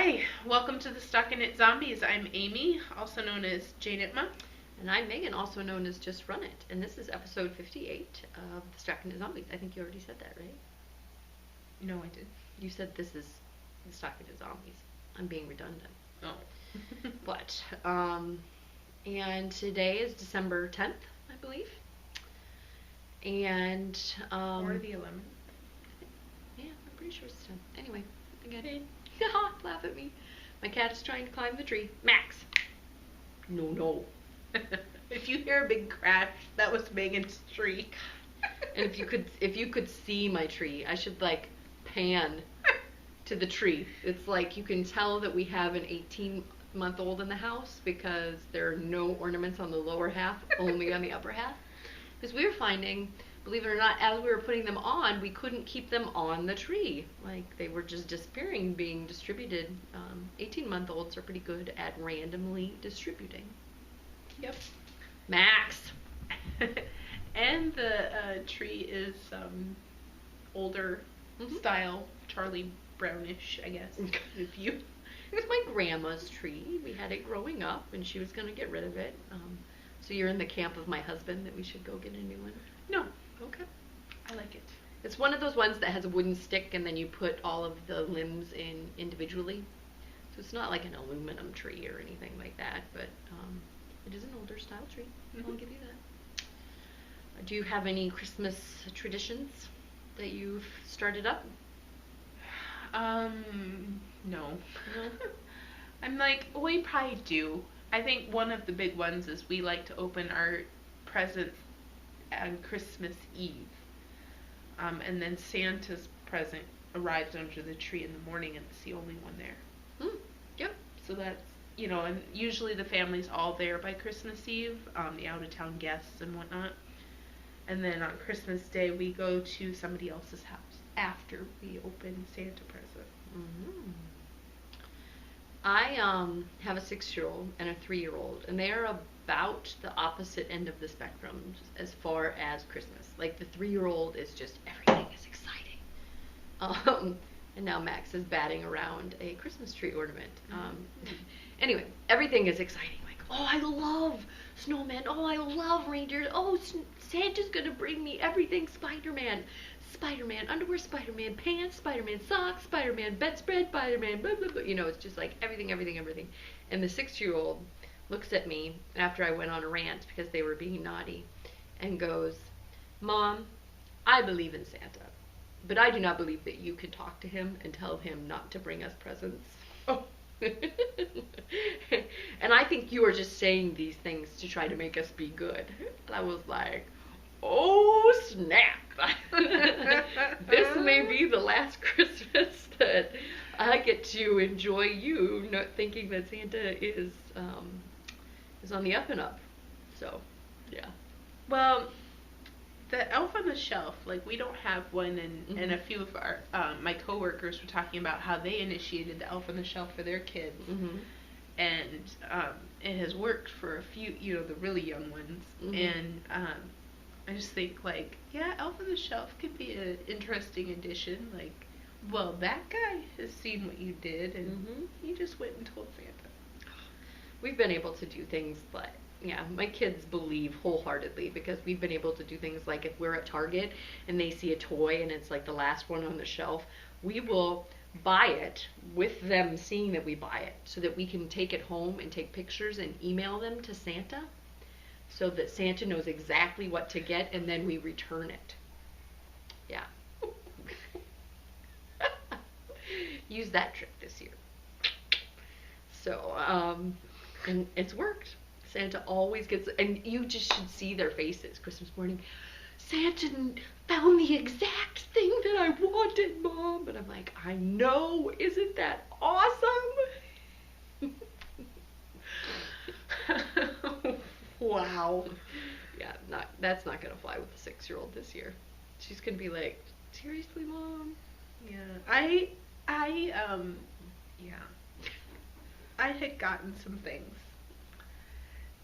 Hi, welcome to the Stockinit Zombies. I'm Amy, also known as Jane Itma. And I'm Megan, also known as Just Run It. And this is episode 58 of The Stocking Zombies. I think you already said that, right? No, I did. You said this is The Stocking Zombies. I'm being redundant. Oh. And today is December 10th, I believe. And, or the 11th. Yeah, I'm pretty sure it's 10th. Anyway, again, laugh at me. My cat is trying to climb the tree. Max! No. If you hear a big crash, that was Megan's tree. And if you could see my tree, I should pan to the tree. It's like you can tell that we have an 18-month-old in the house because there are no ornaments on the lower half, only on the upper half. Because we were finding, believe it or not, as we were putting them on, we couldn't keep them on the tree. They were just disappearing, being distributed. 18-month-olds are pretty good at randomly distributing. Yep. Max! And the tree is older style, Charlie Brownish, I guess. It was my grandma's tree. We had it growing up, and she was going to get rid of it. So you're in the camp of my husband that we should go get a new one? No. Okay. I like it. It's one of those ones that has a wooden stick, and then you put all of the limbs in individually. So it's not like an aluminum tree or anything like that, but it is an older style tree. I'll give you that. Do you have any Christmas traditions that you've started up? No. I'm we probably do. I think one of the big ones is we like to open our presents on Christmas Eve. And then Santa's present arrives under the tree in the morning, and it's the only one there. Yep. So that's, and usually the family's all there by Christmas Eve, the out-of-town guests and whatnot. And then on Christmas Day, we go to somebody else's house after we open Santa present. Mm-hmm. I have a 6-year-old and a 3-year-old, and they are about the opposite end of the spectrum as far as Christmas. The 3-year-old is just, everything is exciting. And now Max is batting around a Christmas tree ornament. Anyway, everything is exciting. I love snowmen. I love reindeers. Santa's gonna bring me everything Spider-Man. Spider-Man underwear, Spider-Man pants, Spider-Man socks, Spider-Man bedspread, Spider-Man blah, blah, blah. It's just everything. And the 6-year-old looks at me after I went on a rant because they were being naughty and goes, "Mom, I believe in Santa, but I do not believe that you can talk to him and tell him not to bring us presents." Oh. And I think you are just saying these things to try to make us be good. And I was like, oh snap. This may be the last Christmas that I get to enjoy you not thinking that Santa is on the up and up. So, yeah. Well, the elf on the shelf, we don't have one, and a few of our my coworkers were talking about how they initiated the elf on the shelf for their kids, and it has worked for a few, the really young ones, and I just think elf on the shelf could be an interesting addition. Well, that guy has seen what you did, and he just went and told Santa. We've been able to do things my kids believe wholeheartedly because we've been able to do things if we're at Target and they see a toy and it's the last one on the shelf, we will buy it with them seeing that we buy it so that we can take it home and take pictures and email them to Santa so that Santa knows exactly what to get, and then we return it. Yeah. Use that trick this year. So, and it's worked. Santa always gets, and you just should see their faces Christmas morning. Santa found the exact thing that I wanted, Mom. And I'm like, I know, isn't that awesome? Wow. Yeah, that's not gonna fly with the 6-year-old this year. She's gonna be like, seriously, Mom? Yeah, I had gotten some things,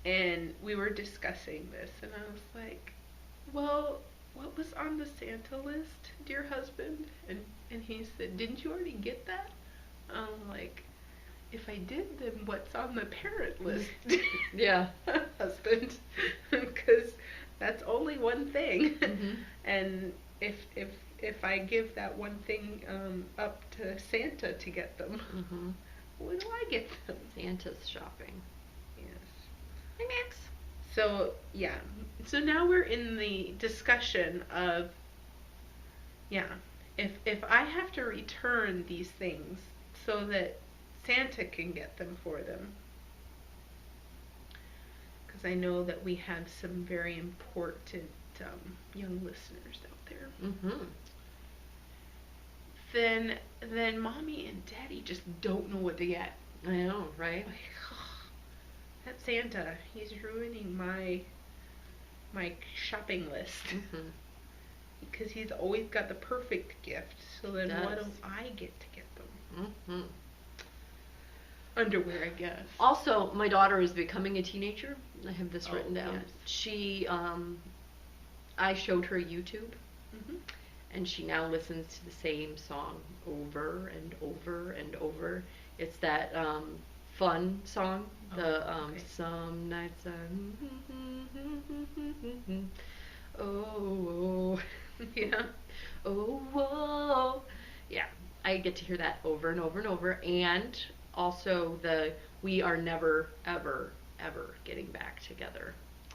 and we were discussing this, and I was like, well, what was on the Santa list, dear husband? And he said, didn't you already get that? I'm like, if I did, then what's on the parent list? Yeah. Husband. Because that's only one thing. Mm-hmm. And if I give that one thing up to Santa to get them, Mm-hmm. what do I get them? Santa's shopping. Yes. Hey, Max. So, yeah. So now we're in the discussion of, yeah, if I have to return these things so that Santa can get them for them, because I know that we have some very important young listeners out there, Mm-hmm. then Mommy and Daddy just don't know what to get. I know, right? Like, that Santa, he's ruining my shopping list. Mm-hmm. Because he's always got the perfect gift. So then what do Does. I get to get them? Mm-hmm. Underwear, I guess. Also, my daughter is becoming a teenager. I have this written down. Yes. She, I showed her YouTube, Mm-hmm. and she now listens to the same song over and over and over. It's that fun song, the okay. Some Nights oh, Yeah. oh, yeah. I get to hear that over and over and over, and also the We Are Never Ever Ever Getting Back Together,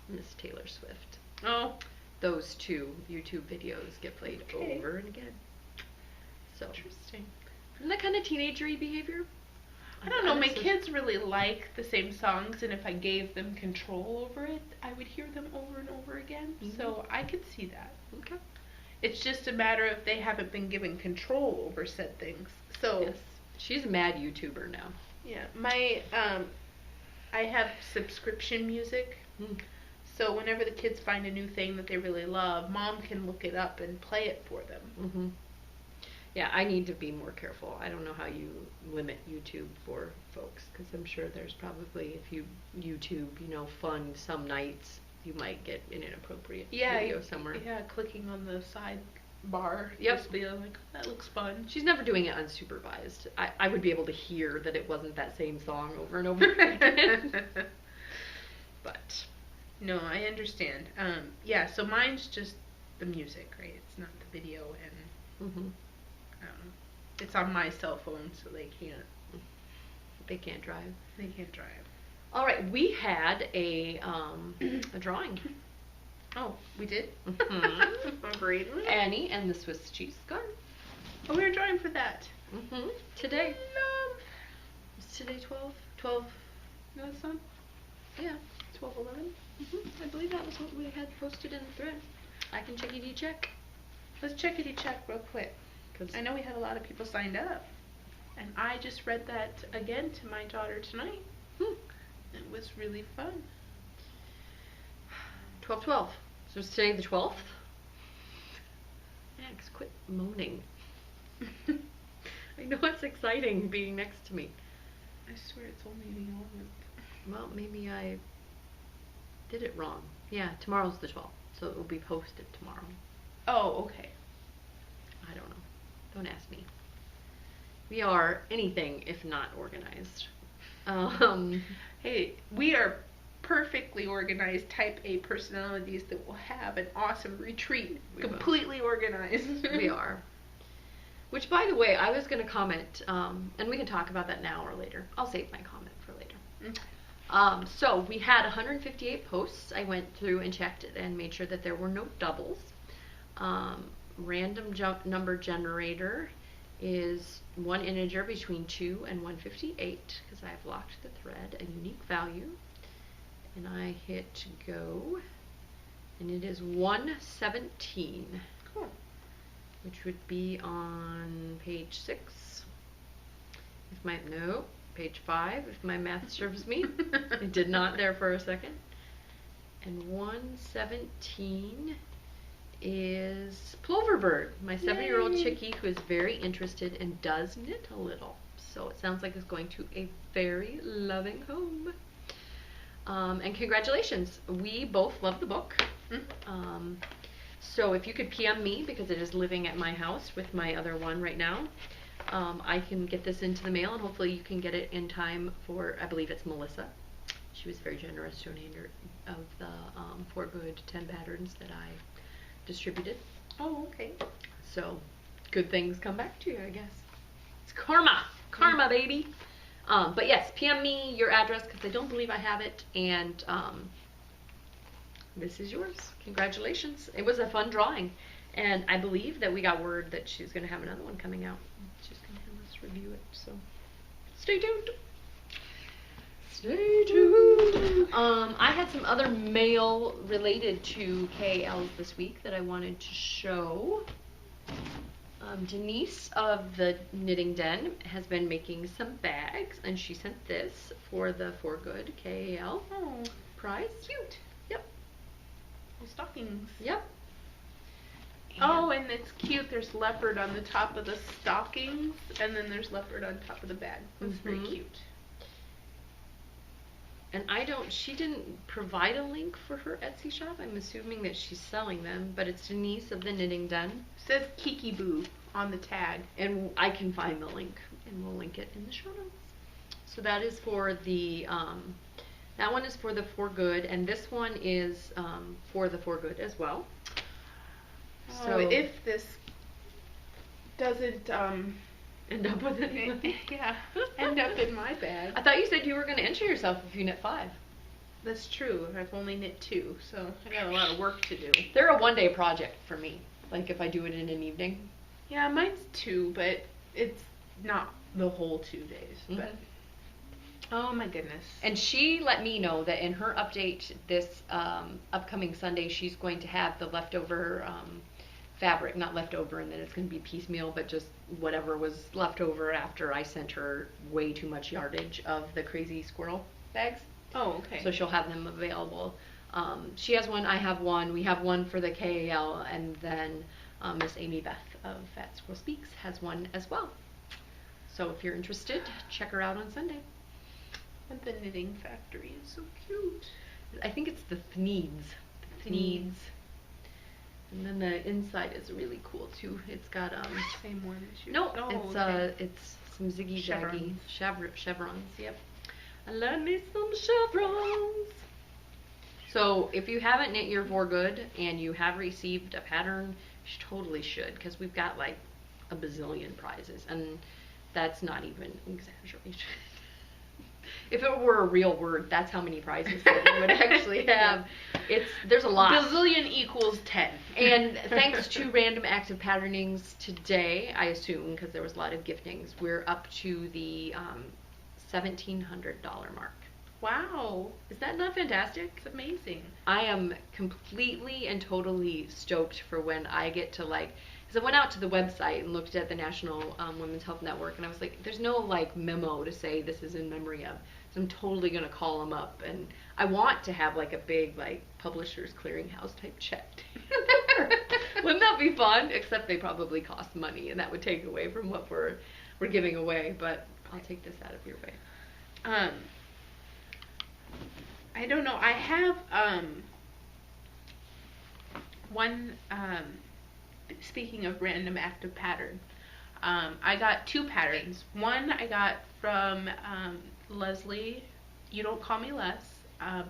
Miss Taylor Swift. Oh, Those two YouTube videos get played Okay. over and again. So, interesting. isn't that kind of teenagery behavior? I don't know. My Honestly. kids really like the same songs, and if I gave them control over it, I would hear them over and over again. Mhm. So I could see that. Okay. It's just a matter of they haven't been given control over said things. So Yes. She's a mad YouTuber now. yeah, my I have subscription music. Mm. So whenever the kids find a new thing that they really love, Mom can look it up and play it for them. Mm-hmm. Yeah, I need to be more careful. I don't know how you limit YouTube for folks, because I'm sure there's probably, if you YouTube, fun some nights, you might get an inappropriate video somewhere. Yeah, clicking on the side bar. Yep. Just be like, that looks fun. She's never doing it unsupervised. I would be able to hear that it wasn't that same song over and over again. But No, I understand. Yeah, so mine's just the music, right? It's not the video, and mm-hmm. I don't know. It's on my cell phone, so they can't drive. They can't drive. All right, we had a drawing. Oh, we did? Mhm. Great. Annie and the Swiss cheese scarf. Oh, we were drawing for that. Mm-hmm. Today. Love. Is today 12? 12. No, it's not. Yeah. 12/11. I believe that was what we had posted in the thread. I can check. Let's check real quick. Cause I know we had a lot of people signed up. And I just read that again to my daughter tonight. It was really fun. 12/12. So is today the 12th? Max, quit moaning. I know it's exciting being next to me. I swear it's only the 11th. Well, maybe I did it wrong. Yeah, tomorrow's the 12th, so it will be posted tomorrow. Oh, okay. I don't know. Don't ask me. We are anything if not organized. Hey, we are perfectly organized type A personalities that will have an awesome retreat. We will. Completely organized. We are. Which, by the way, I was going to comment, and we can talk about that now or later. I'll save my comment for later. So we had 158 posts. I went through and checked it and made sure that there were no doubles. Random number generator is one integer between 2 and 158, because I've locked the thread, a unique value. And I hit go, and it is 117. Cool. Which would be on page 6. Page 5, if my math serves me. It did not there for a second. And 117 is Ploverbird, my 7-year-old Yay. chickie who is very interested and does knit a little. So it sounds like it's going to a very loving home. And congratulations, we both love the book. So if you could PM me, because it is living at my house with my other one right now, I can get this into the mail, and hopefully you can get it in time for, I believe it's Melissa. She was very generous donator of the For Good 10 patterns that I distributed. Oh, okay. So, good things come back to you, I guess. It's karma. Karma, baby. But yes, PM me your address, because I don't believe I have it, and this is yours. Congratulations. It was a fun drawing, and I believe that we got word that she's going to have another one coming out. She's going to have us review it, so stay tuned. Stay tuned. I had some other mail related to KALs this week that I wanted to show. Denise of the Knitting Den has been making some bags, and she sent this for the For Good KAL prize. Cute. Yep. Little stockings. Yep. And it's cute. There's leopard on the top of the stockings, and then there's leopard on top of the bag. That's very cute. And she didn't provide a link for her Etsy shop. I'm assuming that she's selling them, but it's Denise of the Knitting Den. It says Kiki Boo on the tag. And I can find the link, and we'll link it in the show notes. So that is for the, that one is for the For Good, and this one is for the For Good as well. So if this doesn't end up with it. Yeah, end up in my bag. I thought you said you were going to enter yourself if you knit 5. That's true. I've only knit 2, so I got a lot of work to do. They're a one-day project for me, like if I do it in an evening. Yeah, mine's 2, but it's not the whole 2 days. But oh my goodness. And she let me know that in her update this upcoming Sunday, she's going to have the leftover fabric, not leftover and then it's going to be piecemeal, but just whatever was left over after I sent her way too much yardage of the crazy squirrel bags. Oh, okay. So she'll have them available. She has one, I have one, we have one for the KAL, and then Miss Amy Beth of Fat Squirrel Speaks has one as well. So if you're interested, check her out on Sunday. And the Knitting Factory is so cute. I think it's the Thneeds. Thneeds. And then the inside is really cool too. It's got same one as you. No, it's some ziggy zaggy chevrons. Yep. I love me some chevrons. So if you haven't knit your For Good and you have received a pattern, you totally should, because we've got like a bazillion prizes, and that's not even an exaggeration. If it were a real word, that's how many prizes that we would actually have. There's a lot. Bazillion equals 10. And thanks to Random Acts of Patternings today, I assume, because there was a lot of giftings, we're up to the $1,700 mark. Wow. Is that not fantastic? It's amazing. I am completely and totally stoked for when I get to because I went out to the website and looked at the National Women's Health Network, and I was like, there's no memo to say this is in memory of. So I'm totally going to call them up, and I want to have a big Publishers Clearinghouse type check. Wouldn't that be fun? Except they probably cost money, and that would take away from what we're giving away, but I'll take this out of your way. I don't know. I have one, speaking of Random Active Pattern, I got 2 patterns. One I got from Leslie, You Don't Call Me Les,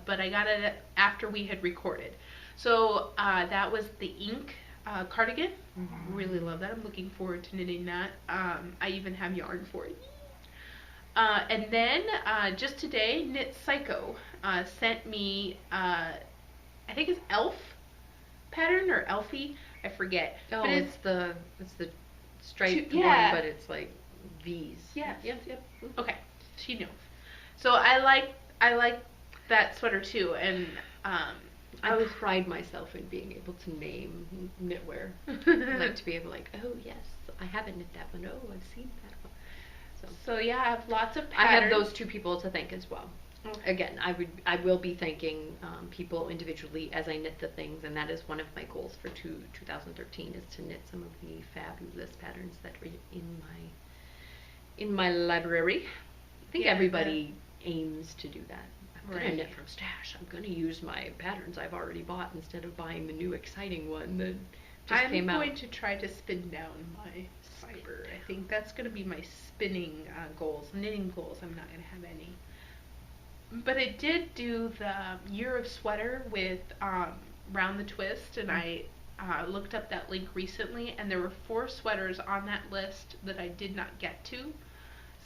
but I got it after we had recorded. So that was the ink cardigan. Really love that. I'm looking forward to knitting that. I even have yarn for it. And then just today, Knit Psycho sent me, I think it's Elf pattern or Elfie, I forget. Oh, but it's the striped one, but it's V's. Yes. Yep. Okay, she knows. So I like that sweater too, and I pride myself in being able to name knitwear. I like to be able oh yes, I haven't knit that one. Oh, I've seen that one. So yeah, I have lots of patterns. I have those 2 people to thank as well. Okay. Again, I will be thanking people individually as I knit the things, and that is one of my goals for 2013 is to knit some of the fabulous patterns that are in my library. I think everybody aims to do that. I'm going to knit from stash. I'm going to use my patterns I've already bought instead of buying the new exciting one that just came out. I'm going to try to spin down my fiber. I think that's going to be my spinning goals. Knitting goals, I'm not going to have any. But I did do the Year of Sweater with Round the Twist, and I looked up that link recently, and there were 4 sweaters on that list that I did not get to.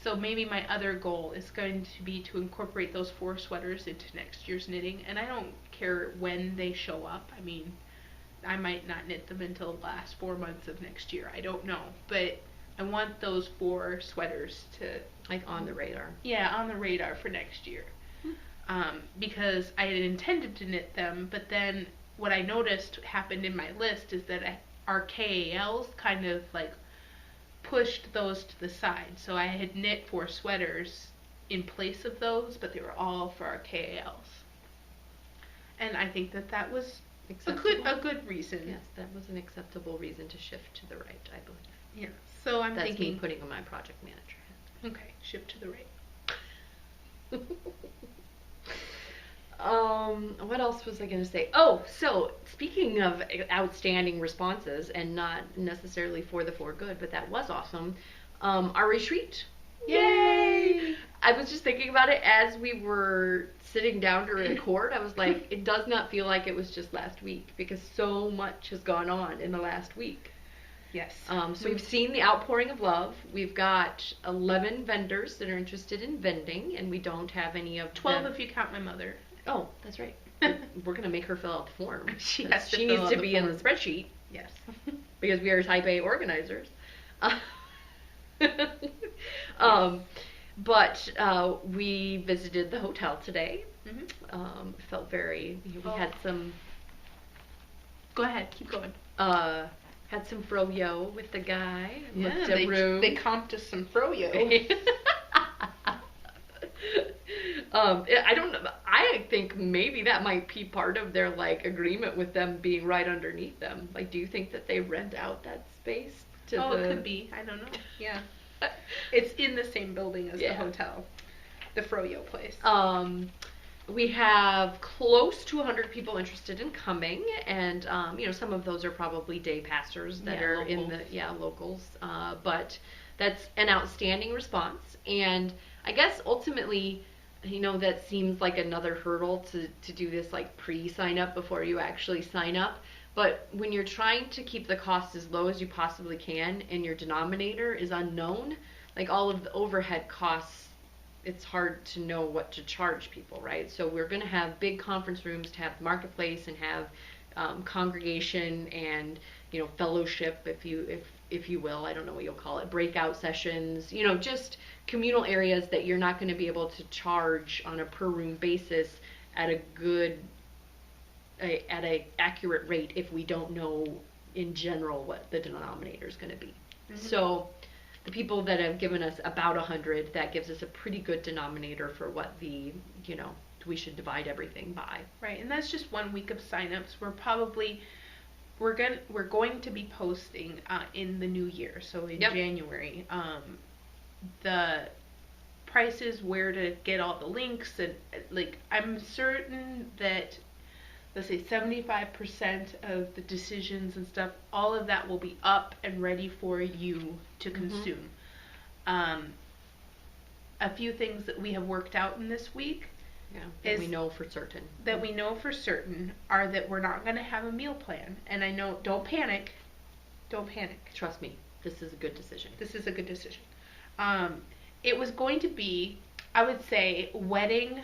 So maybe my other goal is going to be to incorporate those 4 sweaters into next year's knitting, and I don't care when they show up. I mean, I might not knit them until the last 4 months of next year. I don't know, but I want those 4 sweaters to on the radar. Yeah, on the radar for next year. Because I had intended to knit them, but then what I noticed happened in my list is that our KALs kind of like pushed those to the side. So I had knit 4 sweaters in place of those, but they were all for our KALs. And I think that was a good reason. Yes, that was an acceptable reason to shift to the right, I believe. Yeah. So I'm That's thinking me putting on my project manager hat. Okay, shift to the right. What else was I going to say? Oh, so speaking of outstanding responses, and not necessarily for the for good, but that was awesome. Our retreat. Yay! I was just thinking about it as we were sitting down to record. I was like, it does not feel like it was just last week, because so much has gone on in the last week. Yes. So we've seen the outpouring of love. We've got 11 vendors that are interested in vending, and we don't have any of 12 them. if you count my mother. Oh, that's right. We're going to make her fill out the form. She needs to be in the spreadsheet. Yes. Because we are type A organizers. But we visited the hotel today. Mm-hmm. Felt very, we had some... Go ahead, keep going. Had some froyo with the guy. Yeah, they comped us some froyo. I don't know. I think maybe that might be part of their agreement with them being right underneath them. Do you think that they rent out that space to it could be. I don't know. Yeah. It's in the same building as the hotel. The froyo place. We have close to 100 people interested in coming, and some of those are probably day passers that are locals. In the locals. But that's an outstanding response, and I guess ultimately, that seems like another hurdle to do this pre-sign up before you actually sign up. But when you're trying to keep the cost as low as you possibly can, and your denominator is unknown, all of the overhead costs, it's hard to know what to charge people, right? So we're going to have big conference rooms to have marketplace and have congregation and fellowship, if you will. I don't know what you'll call it. Breakout sessions, just communal areas that you're not going to be able to charge on a per room basis at a accurate rate if we don't know in general what the denominator is going to be. Mm-hmm. So the people that have given us about 100, that gives us a pretty good denominator for what we should divide everything by. Right, and that's just 1 week of signups. We're going to be posting in the new year, so in January, the prices, where to get all the links, and I'm certain that, let's say 75% of the decisions and stuff, all of that will be up and ready for you to consume. A few things that we have worked out in this week. Yeah, that we know for certain. That we know for certain are that we're not going to have a meal plan. And I know, don't panic. Don't panic. Trust me, this is a good decision. This is a good decision. It was going to be, I would say, wedding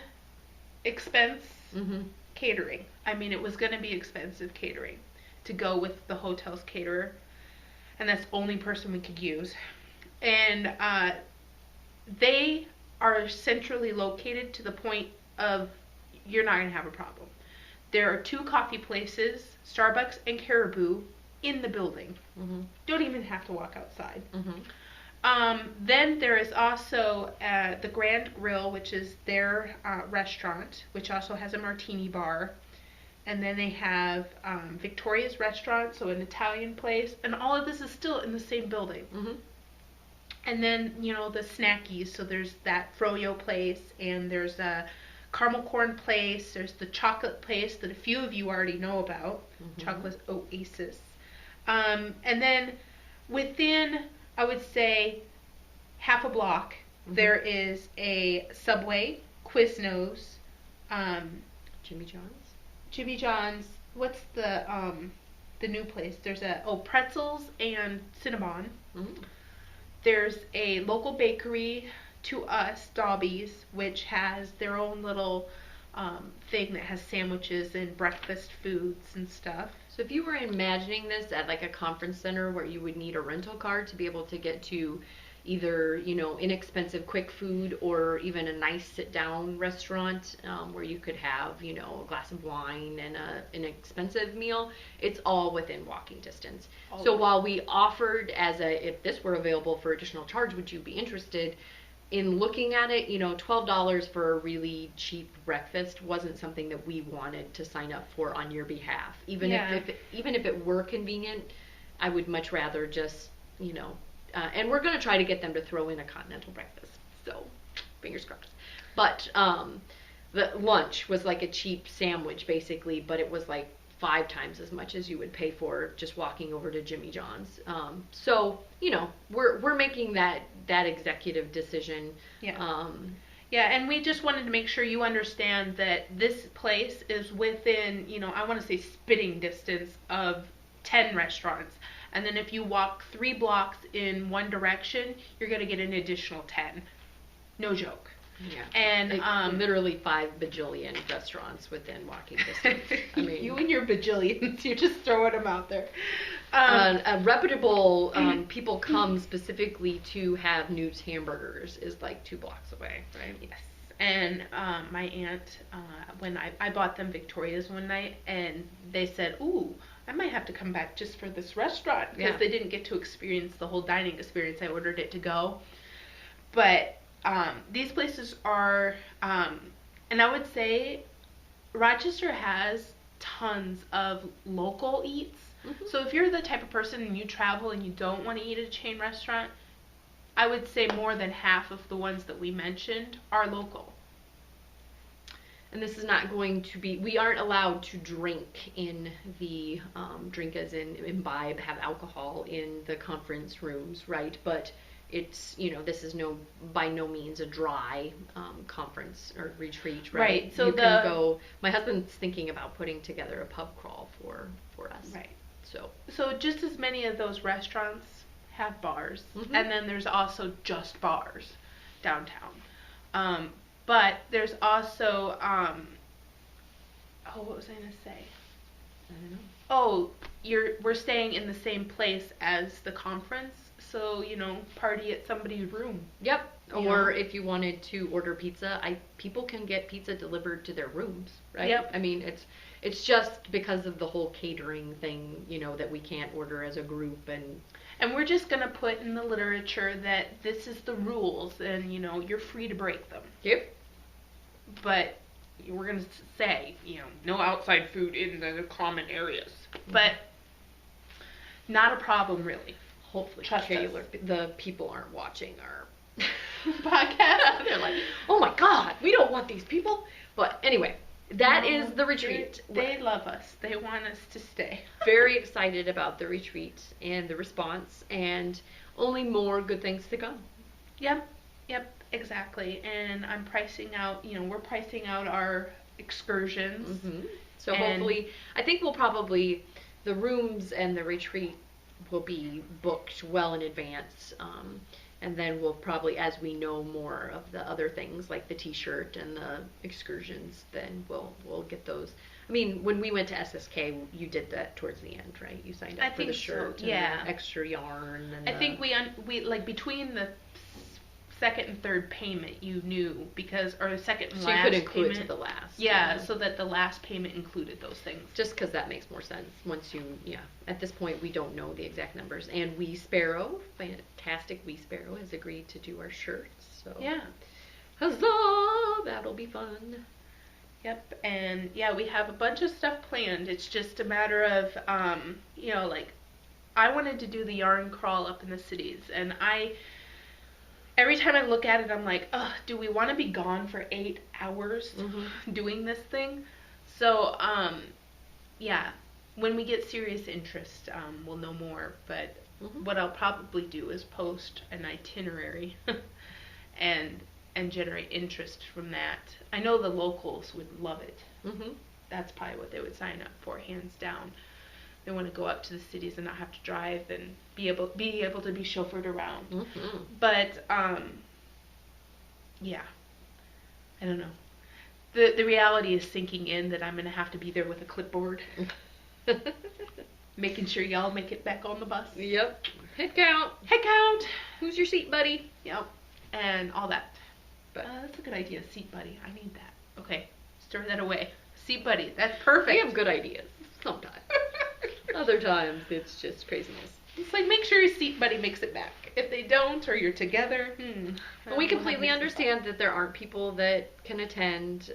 expense catering. I mean, it was going to be expensive catering to go with the hotel's caterer. And that's the only person we could use. And they are centrally located to the point of you're not going to have a problem. There are 2 coffee places, Starbucks and Caribou, in the building. Mm-hmm. Don't even have to walk outside. Mm-hmm. Then there is also the Grand Grill, which is their restaurant, which also has a martini bar. And then they have Victoria's Restaurant, so an Italian place. And all of this is still in the same building. Mm-hmm. And then, the snackies. So there's that froyo place, and there's a caramel corn place. There's the chocolate place that a few of you already know about, Chocolate Oasis. And then within, I would say, half a block, there is a Subway, Quiznos, Jimmy John's. Jimmy John's. What's the new place? There's Pretzels and Cinnabon. There's a local bakery to us, Dobby's, which has their own little thing that has sandwiches and breakfast foods and stuff. So if you were imagining this at like a conference center where you would need a rental car to be able to get to either, inexpensive quick food or even a nice sit-down restaurant where you could have, a glass of wine and an expensive meal, it's all within walking distance. So while we offered if this were available for additional charge, would you be interested in looking at it? $12 for a really cheap breakfast wasn't something that we wanted to sign up for on your behalf. Even if it were convenient, I would much rather just, and we're going to try to get them to throw in a continental breakfast. So, fingers crossed. But the lunch was like a cheap sandwich, basically, but it was like 5 times as much as you would pay for just walking over to Jimmy John's. So, we're making that executive decision. Yeah. And we just wanted to make sure you understand that this place is within, I want to say spitting distance of 10 restaurants. And then if you walk 3 blocks in one direction, you're going to get an additional 10. No joke. Yeah. And literally 5 bajillion restaurants within walking distance. I mean, you and your bajillions, you're just throwing them out there. Reputable people come specifically to have Newt's Hamburgers is like 2 blocks away, right? Yes. And my aunt, when I bought them Victoria's one night, and they said, "Ooh, I might have to come back just for this restaurant," because they didn't get to experience the whole dining experience. I ordered it to go. But these places are, and I would say Rochester has tons of local eats. So if you're the type of person and you travel and you don't want to eat at a chain restaurant, I would say more than half of the ones that we mentioned are local. And this is not going to be, we aren't allowed to drink in the, drink as in imbibe, have alcohol in the conference rooms, right? But it's, this is by no means a dry conference or retreat, right? Right. So you can go, my husband's thinking about putting together a pub crawl for us. Right. So just as many of those restaurants have bars, and then there's also just bars downtown. But there's also, what was I going to say? I don't know. Oh, we're staying in the same place as the conference, so, party at somebody's room. Yep. Or if you wanted to order pizza, people can get pizza delivered to their rooms, right? Yep. I mean, it's just because of the whole catering thing, that we can't order as a group And we're just going to put in the literature that this is the rules and, you're free to break them. Yep. But we're going to say, no outside food in the common areas. But not a problem, really. Hopefully. Trust Taylor, the people aren't watching our podcast. They're like, oh my God, we don't want these people. But anyway, that is the retreat. They love us. They want us to stay. Very excited about the retreat and the response, and only more good things to come. Yep, exactly. And I'm pricing out, we're pricing out our excursions. So hopefully, I think the rooms and the retreat will be booked well in advance. And then we'll probably, as we know more of the other things like the t-shirt and the excursions, then we'll get those. I mean, when we went to SSK, you did that towards the end, right? You signed up for the shirt and the extra yarn. And I think we like between the second and third payment, you knew or the second and last payment. So you could include it to the last. Yeah, so that the last payment included those things. Just because that makes more sense. At this point we don't know the exact numbers. And Wee Sparrow, fantastic Wee Sparrow, has agreed to do our shirts. So yeah. Huzzah! That'll be fun. Yep, and we have a bunch of stuff planned. It's just a matter of, I wanted to do the yarn crawl up in the cities, and every time I look at it, I'm like, ugh, do we want to be gone for 8 hours doing this thing? So, when we get serious interest, we'll know more. But Mm-hmm. what I'll probably do is post an itinerary and generate interest from that. I know the locals would love it. Mm-hmm. That's probably what they would sign up for, hands down. They want to go up to the cities and not have to drive and be able to be chauffeured around. Mm-hmm. But yeah, I don't know. The reality is sinking in that I'm gonna have to be there with a clipboard, making sure y'all make it back on the bus. Yep. Head count. Head count. Who's your seat buddy? Yep. And all that. But That's a good idea. Seat buddy. I need that. Okay. Store that away. Seat buddy. That's perfect. we have good ideas sometimes. Other times it's just craziness. It's like, make sure your seat buddy makes it back. If they don't, or you're together, But we completely understand that there aren't people that can attend,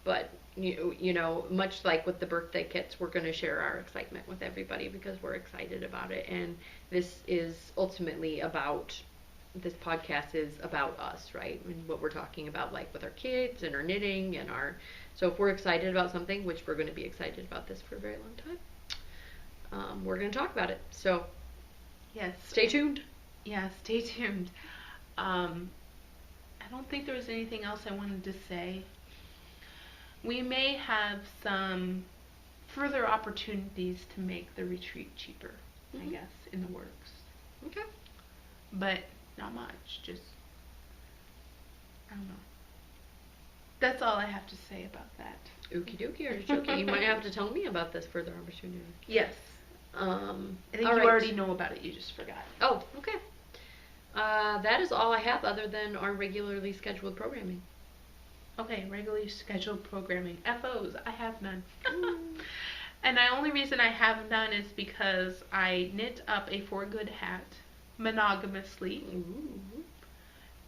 but you know, much like with the birthday kits, we're going to share our excitement with everybody because we're excited about it, and this is ultimately about, this podcast is about us, right? And what we're talking about, like with our kids and our knitting and our, so if we're excited about something, which we're going to be excited about this for a very long time, we're going to talk about it. So yes, stay tuned. Yeah, stay tuned. I don't think there was anything else I wanted to say. We may have some further opportunities to make the retreat cheaper, I guess, in the works. Okay. But not much, just, I don't know. That's all I have to say about that. Okie dokie, artichoke. You might have to tell me about this further opportunity. Yes. I think you already know about it, you just forgot. Oh, okay. That is all I have other than our regularly scheduled programming. Okay, regularly scheduled programming. FOs, I have none. And the only reason I have none is because I knit up a For Good hat monogamously. Ooh.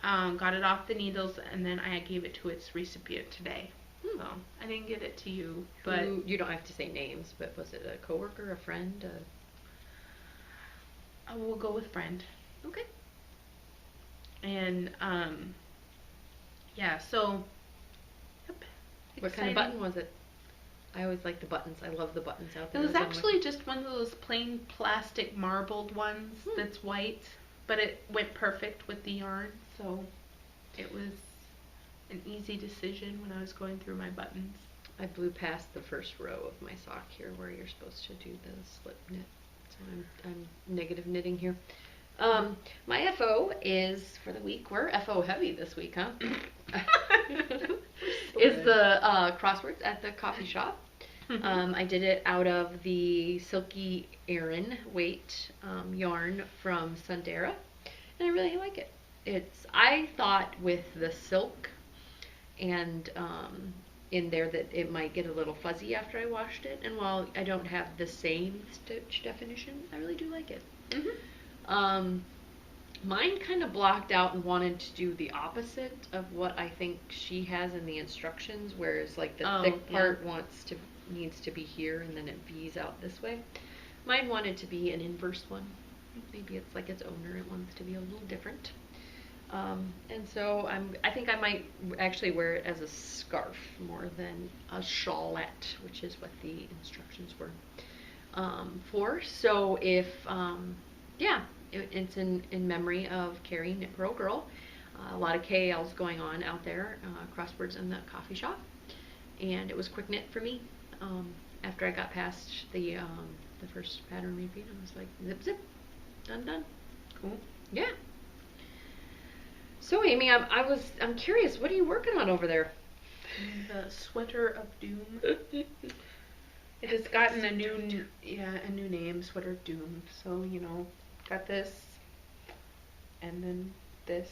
Got it off the needles, and then I gave it to its recipient today. So I didn't get it to you, but You don't have to say names, but was it a coworker, a friend? I will go with friend. Okay. And yeah, so yep. What kind of button was it? I always like the buttons. I love the buttons out there. It was actually just one of those plain plastic marbled ones that's white, but it went perfect with the yarn, so it was an easy decision when I was going through my buttons. I blew past the first row of my sock here where you're supposed to do the slip knit. So I'm negative knitting here. My FO is for the week. We're FO heavy this week, huh? Is the crosswords at the coffee shop. I did it out of the Silky Aran weight yarn from Sundera, and I really like it. I thought with the silk and in there that it might get a little fuzzy after I washed it, and while I don't have the same stitch definition, I really do like it. Mine kind of blocked out and wanted to do the opposite of what I think she has in the instructions, whereas like the thick part needs to be here and then it V's out this way. Mine wanted to be an inverse one. Maybe it's like its owner, it wants to be a little different. And so I think I might actually wear it as a scarf more than a shawlette, which is what the instructions were for. So if it's in memory of Carrie Knit Pearl Girl. A lot of KLs going on out there, crosswords in the coffee shop, and it was quick knit for me. After I got past the first pattern repeat, I was like, zip zip, done. Cool. Yeah. So Amy, I'm curious, what are you working on over there? The Sweater of Doom. It has gotten a new name, Sweater of Doom. So got this, and then this.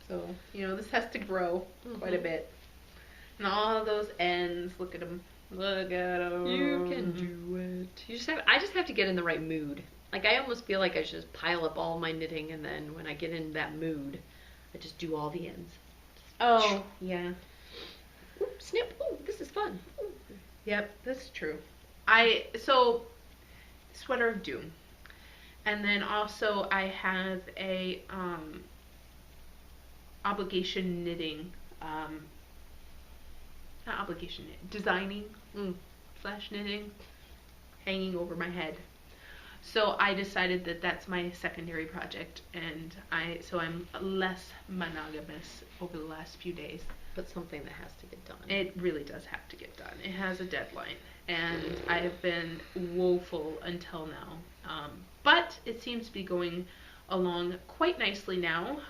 So this has to grow quite a bit. And all those ends, look at them. Look at them. You can do it. I just have to get in the right mood. Like, I almost feel like I should just pile up all my knitting, and then when I get in that mood, I just do all the ends. Oh, yeah. Ooh, snip. Oh, this is fun. Ooh. Yep, that's true. So, Sweater of Doom. And then also I have a designing / knitting hanging over my head. So I decided that that's my secondary project, and I'm less monogamous over the last few days. But something that has to get done. It really does have to get done. It has a deadline, and I have been woeful until now. But it seems to be going along quite nicely now,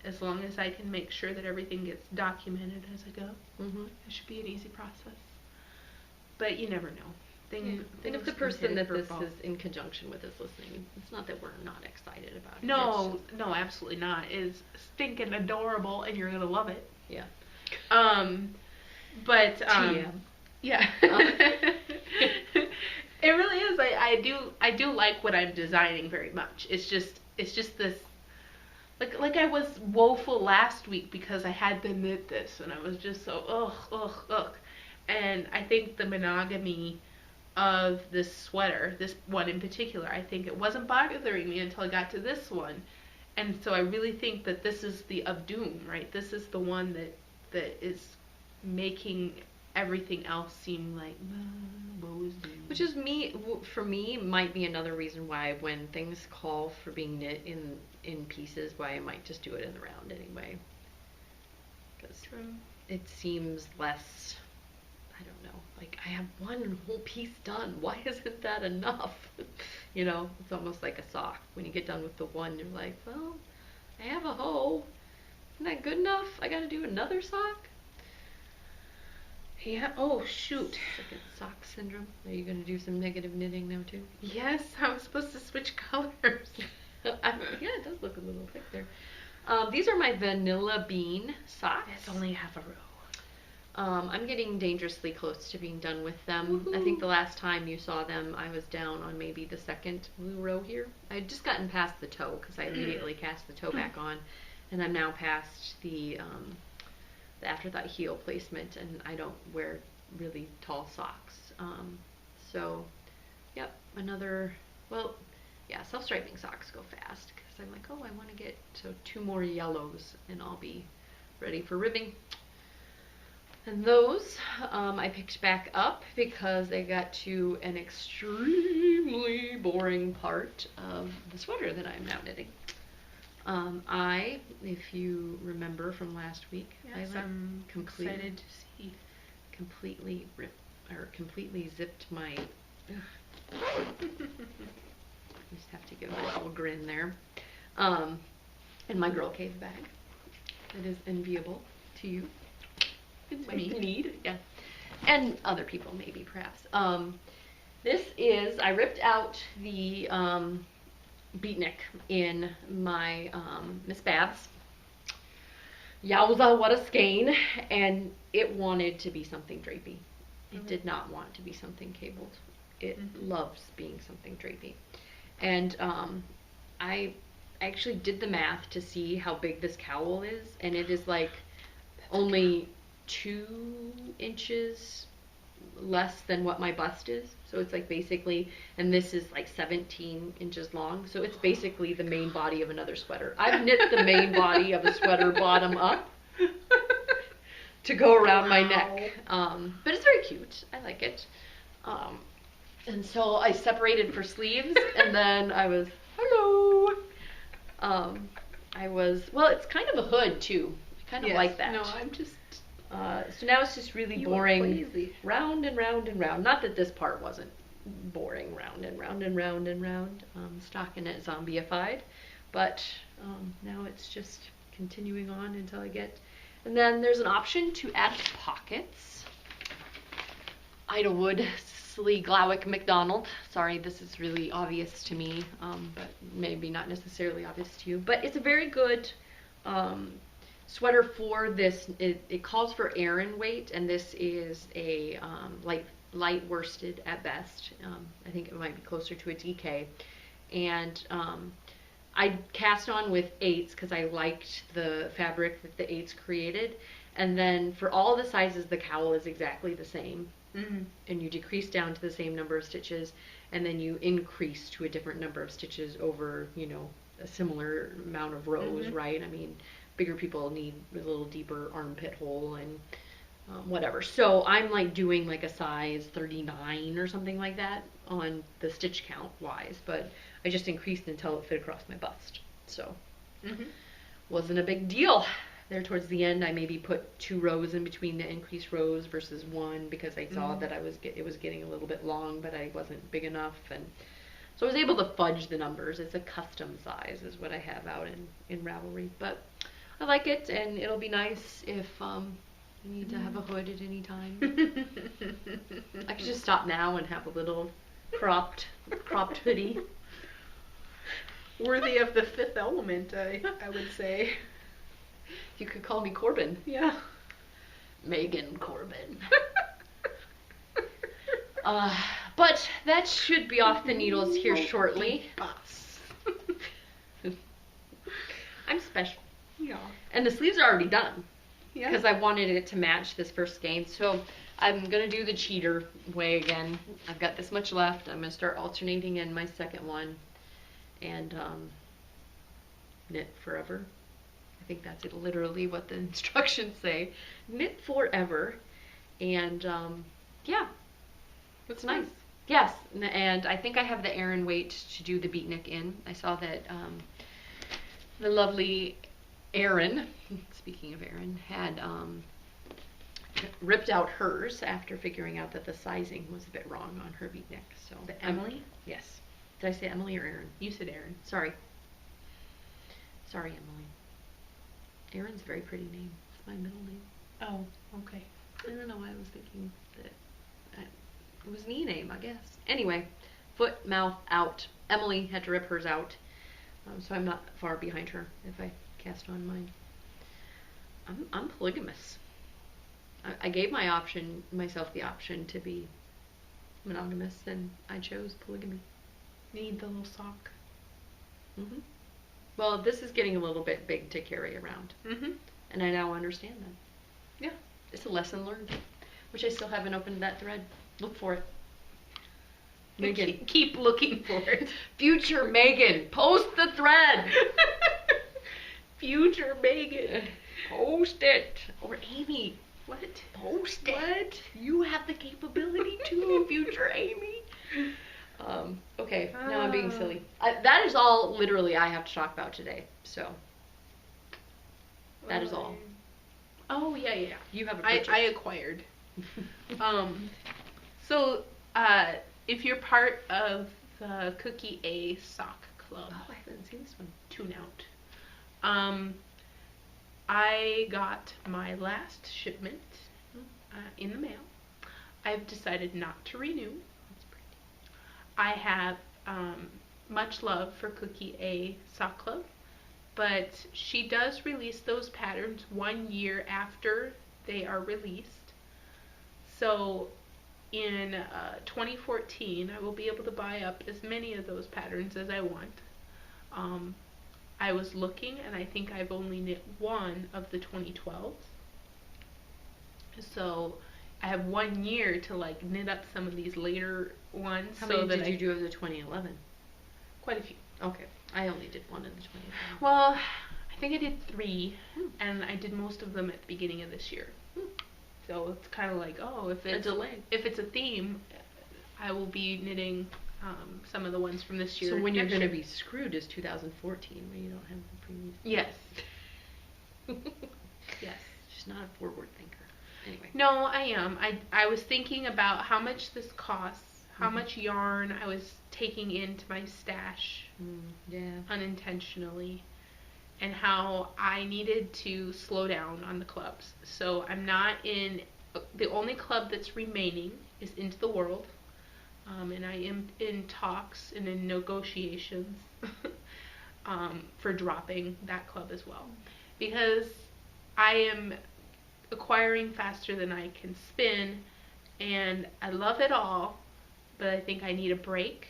as long as I can make sure that everything gets documented as I go. Mm-hmm. It should be an easy process. But you never know. And if the person that this is in conjunction with is listening, it's not that we're not excited about it. No, absolutely not. It's stinking adorable, and you're gonna love it. Yeah. But TM. Yeah. It really is. I do like what I'm designing very much. It's just this. Like I was woeful last week because I had to knit this, and I was just so ugh. And I think the monogamy of this sweater, this one in particular, I think it wasn't bothering me until I got to this one. And so I really think that this is the of doom, right? This is the one that is making everything else seem like woe is doom. Which is for me, might be another reason why when things call for being knit in pieces, why I might just do it in the round anyway. Because it seems less, I don't know, like I have one whole piece done. Why isn't that enough? You know, it's almost like a sock. When you get done with the one, you're like, well, I have a hoe. Isn't that good enough? I gotta do another sock? Yeah. Oh, shoot. Second sock syndrome. Are you gonna do some negative knitting now too? Yes, I was supposed to switch colors. Yeah, it does look a little thick there. These are my vanilla bean socks. It's only half a row. I'm getting dangerously close to being done with them. Woohoo. I think the last time you saw them, I was down on maybe the second blue row here. I had just gotten past the toe because I immediately cast the toe back on, and I'm now past the afterthought heel placement, and I don't wear really tall socks. So, yep, self-striping socks go fast because I'm like, oh, I want to get 2 more yellows, and I'll be ready for ribbing. And those I picked back up because they got to an extremely boring part of the sweater that I'm now knitting. If you remember from last week, Yes, I'm excited to see. Completely zipped my. Just have to give a little grin there. And my Girl Cave bag. It is enviable to you. It's me. Yeah. And other people maybe, perhaps. I ripped out the beatnik in my Miss Babs. Yowza, what a skein. And it wanted to be something drapey. It did not want to be something cabled. It loves being something drapey. And I actually did the math to see how big this cowl is, and it is like only 2 inches less than what my bust is. So it's like basically, and this is like 17 inches long, so it's basically the main body of another sweater. I've knit the main body of a sweater bottom up to go around my neck. But it's very cute. I like it. And so I separated for sleeves, and then I was, hello. It's kind of a hood too. I kind of like that. No, I'm just. So now it's just really boring, round and round and round. Not that this part wasn't boring, round and round and round and round, stockinette zombieified, but now it's just continuing on until I get. And then there's an option to add pockets. Idawood, Slee Glowick McDonald. Sorry, this is really obvious to me, but maybe not necessarily obvious to you. But it's a very good sweater for this. It calls for Aran weight, and this is a light worsted at best. I think it might be closer to a DK. And I cast on with 8s because I liked the fabric that the 8s created. And then for all the sizes, the cowl is exactly the same. Mm-hmm. And you decrease down to the same number of stitches, and then you increase to a different number of stitches over, a similar amount of rows, right? I mean, bigger people need a little deeper armpit hole, and whatever. So I'm like doing like a size 39 or something like that on the stitch count wise, but I just increased until it fit across my bust. So wasn't a big deal. There towards the end, I maybe put 2 rows in between the increased rows versus 1 because I saw that it was getting a little bit long, but I wasn't big enough, and so I was able to fudge the numbers. It's a custom size is what I have out in Ravelry, but I like it, and it'll be nice if you need to have a hood at any time. I could just stop now and have a little cropped hoodie. Worthy of the Fifth Element, I would say. You could call me Corbin. Yeah. Megan Corbin. But that should be off the needles here shortly. I'm special. Yeah. And the sleeves are already done. Yeah. Because I wanted it to match this first skein. So I'm going to do the cheater way again. I've got this much left. I'm going to start alternating in my second one. And knit forever. I think that's literally what the instructions say. Knit forever. And yeah. It's nice. Yes. And I think I have the Aran weight to do the beatnik in. I saw that the lovely Erin, speaking of Erin, had ripped out hers after figuring out that the sizing was a bit wrong on her beatnik. So the Emily? Yes. Did I say Emily or Erin? You said Erin. Sorry. Sorry, Emily. Erin's a very pretty name. It's my middle name. Oh, okay. I don't know why I was thinking that it was an E name, I guess. Anyway, foot, mouth, out. Emily had to rip hers out, so I'm not far behind her if I cast on mine. I'm polygamous. I gave myself the option to be monogamous, and I chose polygamy. Need the little sock. Well, this is getting a little bit big to carry around, and I now understand that. Yeah, it's a lesson learned, which I still haven't opened that thread. Look for it. Megan. Keep looking for it. Future Megan, post the thread. Future Megan. Post it. Or Amy. What? Post it. What? You have the capability to, future Amy. Okay, now I'm being silly. That is all literally I have to talk about today. So that is all. Oh yeah. You have a purchase. I acquired. So if you're part of the Cookie A sock club, I haven't seen this one. Tune out. I got my last shipment in the mail. I've decided not to renew. That's pretty. I have much love for Cookie A Sock Club, but she does release those patterns 1 year after they are released. So in 2014, I will be able to buy up as many of those patterns as I want. I was looking, and I think I've only knit one of the 2012s. So I have 1 year to like knit up some of these later ones. How many did you do of the 2011? Quite a few. Okay, I only did one of the 2011. Well, I think I did 3, and I did most of them at the beginning of this year. So it's kind of like, oh, if it's a delay. If it's a theme, I will be knitting some of the ones from this year. So when you're going to be screwed is 2014, when you don't have the previous. Yes. Yes. She's not a forward thinker. Anyway. No, I am. I was thinking about how much this costs, how much yarn I was taking into my stash unintentionally, and how I needed to slow down on the clubs. So I'm not in, the only club that's remaining is Into the World, and I am in talks and in negotiations for dropping that club as well, because I am acquiring faster than I can spin, and I love it all, but I think I need a break.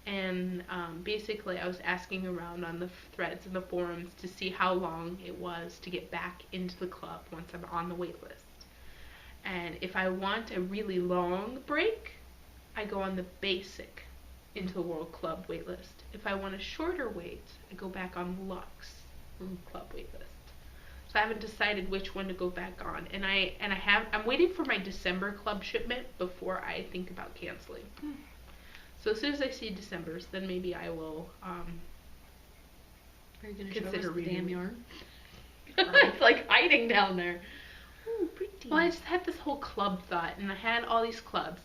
And basically I was asking around on the threads and the forums to see how long it was to get back into the club once I'm on the wait list. And if I want a really long break, I go on the basic Into the World Club waitlist. If I want a shorter wait, I go back on Luxe Club waitlist. So I haven't decided which one to go back on. And I'm waiting for my December club shipment before I think about canceling. So as soon as I see December's, then maybe I will Are you going to consider show us the reading damn it. yarn? It's like hiding down there. Ooh, pretty. Well, I just had this whole club thought, and I had all these clubs.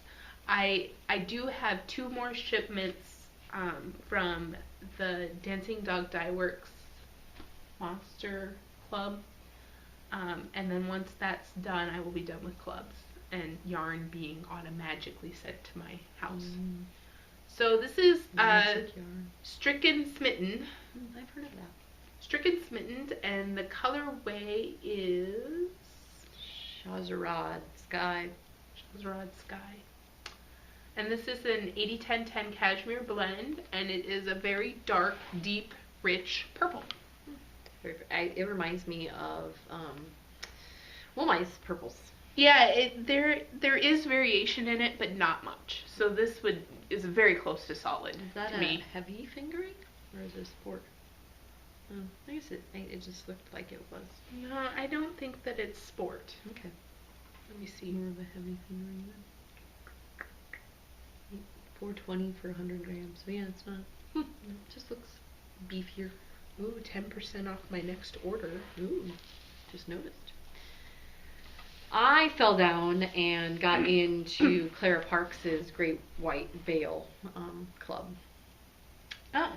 I do have 2 more shipments from the Dancing Dog Dye Works Monster Club. And then once that's done, I will be done with clubs and yarn being automatically sent to my house. So this is Magic yarn. Stricken Smitten. I've heard of that. Stricken Smitten, and the colorway is Shazarad Sky. Rod Sky. And this is an 80-10-10 cashmere blend, and it is a very dark, deep, rich purple. It reminds me of Woolmy's purples. Yeah, there is variation in it, but not much. So this is very close to solid Is that to a me. heavy fingering, or is it a sport? I guess it just looked like it was. No, I don't think that it's sport. Okay. Let me see. More of a heavy fingering then. $4.20 for 100 grams. So yeah, it's not. It just looks beefier. Ooh, 10% off my next order. Ooh, just noticed. I fell down and got into Clara Parks's Great White Veil Club. Oh.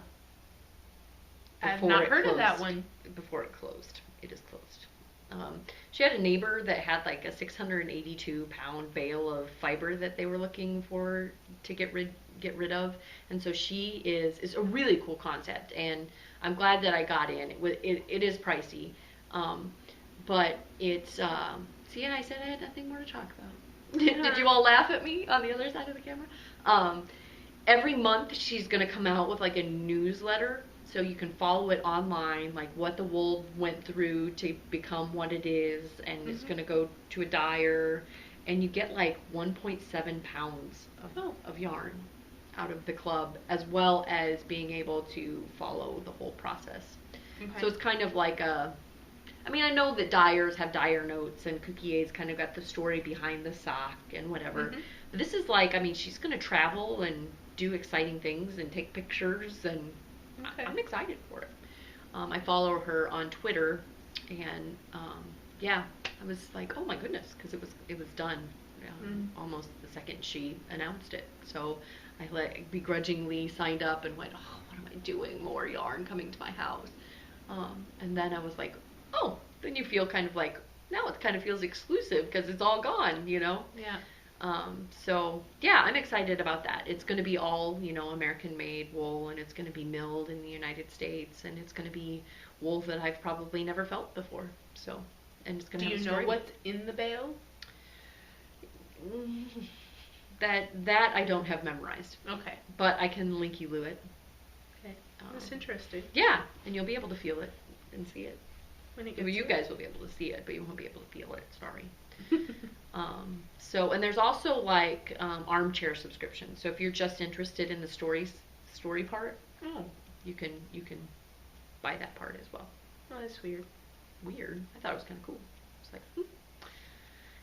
I've Before not it heard of that closed. one. Before it closed. It is closed. She had a neighbor that had like a 682-pound bale of fiber that they were looking for to get rid of, and so she is a really cool concept, and I'm glad that I got in. It is pricey, but it's see, I said I had nothing more to talk about. Did you all laugh at me on the other side of the camera? Every month she's gonna come out with like a newsletter. So you can follow it online, like what the wool went through to become what it is, and it's going to go to a dyer, and you get like 1.7 pounds of yarn out of the club, as well as being able to follow the whole process. Okay. So it's kind of like I know that dyers have dyer notes, and Cookie A's kind of got the story behind the sock and whatever. But this is like, she's going to travel and do exciting things and take pictures, and okay. I'm excited for it. I follow her on Twitter, and yeah, I was like, oh my goodness, because it was done almost the second she announced it. So I begrudgingly signed up and went, oh, what am I doing? More yarn coming to my house. And then I was like, oh, then you feel kind of like, now it kind of feels exclusive because it's all gone, you know? Yeah. So yeah, I'm excited about that. It's going to be all, American made wool, and it's going to be milled in the United States, and it's going to be wool that I've probably never felt before. So, and it's going to have a story. Do you know what's in the bale? That I don't have memorized. Okay. But I can link you to it. Okay. That's interesting. Yeah, and you'll be able to feel it and see it. When it well, gets you guys will be able to see it, but you won't be able to feel it. Sorry. And there's also like armchair subscriptions. So if you're just interested in the story part, you can buy that part as well. Oh, that's weird. Weird. I thought it was kind of cool. It's like,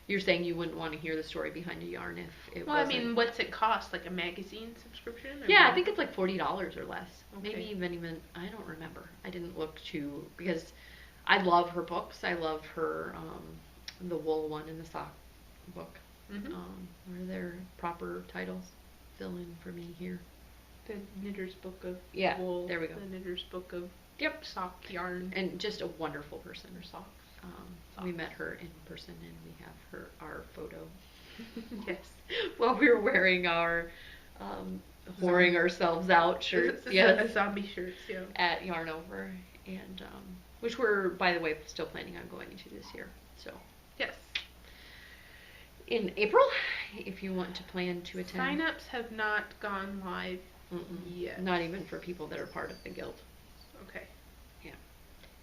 You're saying you wouldn't want to hear the story behind a yarn if it wasn't... Well, what's it cost? Like a magazine subscription? Yeah, I think it's like $40 or less. Okay. Maybe even, I don't remember. I didn't look because I love her books. I love her, the wool one and the sock book. Mm-hmm. What are their proper titles? Fill in for me here. The Knitter's Book of Wool. There we go. The Knitter's Book of Sock Yarn. And just a wonderful person. Or socks. We met her in person, and we have our photo. Yes. While we were wearing our whoring ourselves out shirts. Yes. Zombie shirts, yeah. At Yarn Over, and which we're, by the way, still planning on going to this year. So. Yes. In April, if you want to plan to attend. Sign-ups have not gone live yet. Not even for people that are part of the guild. Okay. Yeah.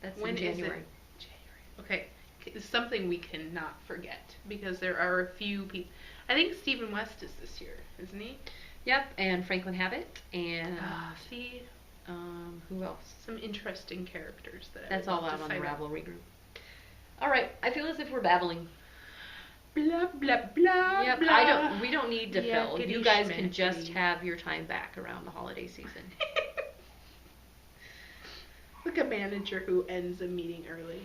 That's when in January. Is it? January. Okay. It's something we cannot forget because there are a few people. I think Stephen West is this year, isn't he? Yep, and Franklin Habit, and see, who else? Some interesting characters that. That's all out on the Ravelry group. All right, I feel as if we're babbling. Blah blah blah. Yep, blah. we don't need to Yeah, fill. giddy You guys can schmackety. just have your time back around the holiday season. Like a manager who ends a meeting early.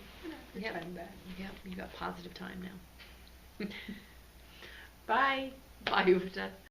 Yep. Time back. Yep, you got positive time now. Bye. Bye, Uta.